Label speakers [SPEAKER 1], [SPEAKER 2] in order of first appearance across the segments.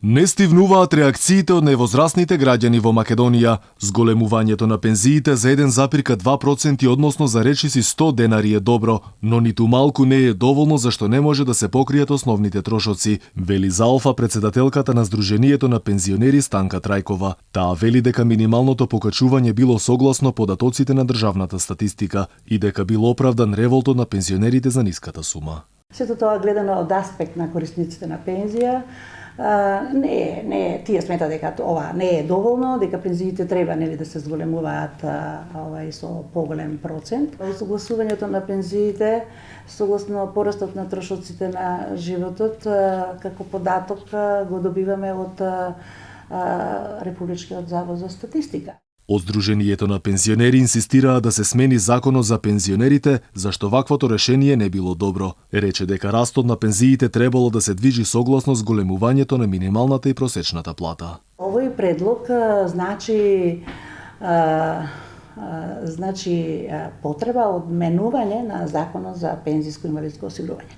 [SPEAKER 1] Не стивнуваат реакциите од невозрастните граѓани во Македонија. Зголемувањето на пензиите за 1,2%, односно за речиси 100 денари е добро, но ниту малку не е доволно зашто не може да се покријат основните трошоци, вели за Алфа председателката на Сдруженијето на пензионери Станка Трајкова. Таа вели дека минималното покачување било согласно податоците на државната статистика и дека било оправдан револтот на пензионерите за ниската сума.
[SPEAKER 2] Сето тоа гледано од аспект на корисниците на пензија, тие смета дека ова не е доволно, дека пензиите треба да се зголемуваат со поголем процент. Согласувањето на пензиите согласно порастот на трошоците на животот како податок го добиваме од Републичкиот завод за статистика.
[SPEAKER 1] Од Сдруженијето на пензионери инсистираа да се смени законот за пензионерите, зашто ваквото решение не било добро. Рече дека растот на пензиите требало да се движи согласно зголемувањето на минималната и просечната плата.
[SPEAKER 2] Овој предлог значи потреба од менување на законот за пензиско и инвалидско осигурување.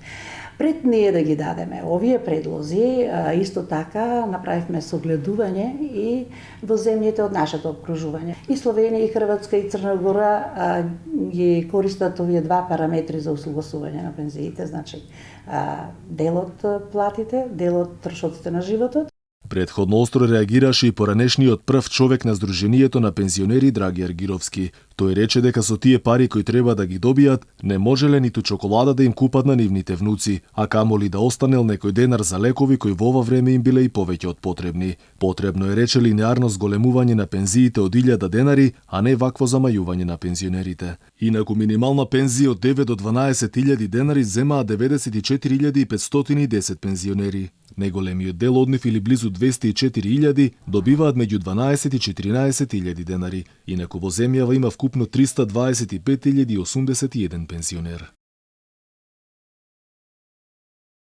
[SPEAKER 2] Пред ние да ги дадеме овие предлози, исто така направивме согледување и во земјите од нашето окружување. И Словенија, и Хрватска, и Црна Гора ги користат овие два параметри за усогласување на пензиите, значи дел од платите, дел од трошоците на животот.
[SPEAKER 1] Претходно остро реагираше и поранешниот прв човек на Сдруженијето на пензионери Драги Аргировски. Тој рече дека со тие пари кои треба да ги добијат, не можеле ниту чоколада да им купат на нивните внуци, а камоли да останел некој денар за лекови кои во ова време им биле и повеќе од потребни. Потребно е, рече, линеарно зголемување на пензиите од 1000 денари, а не вакво замајување на пензионерите. Инаку минимална пензија од 9 до 12.000 денари земаат 94.510 пензионери. Неголемиот дел од нив, или близу 204.000, добиваат меѓу 12 и 14.000 денари. Инаку во земјава има вкупно 325.081 пензионер.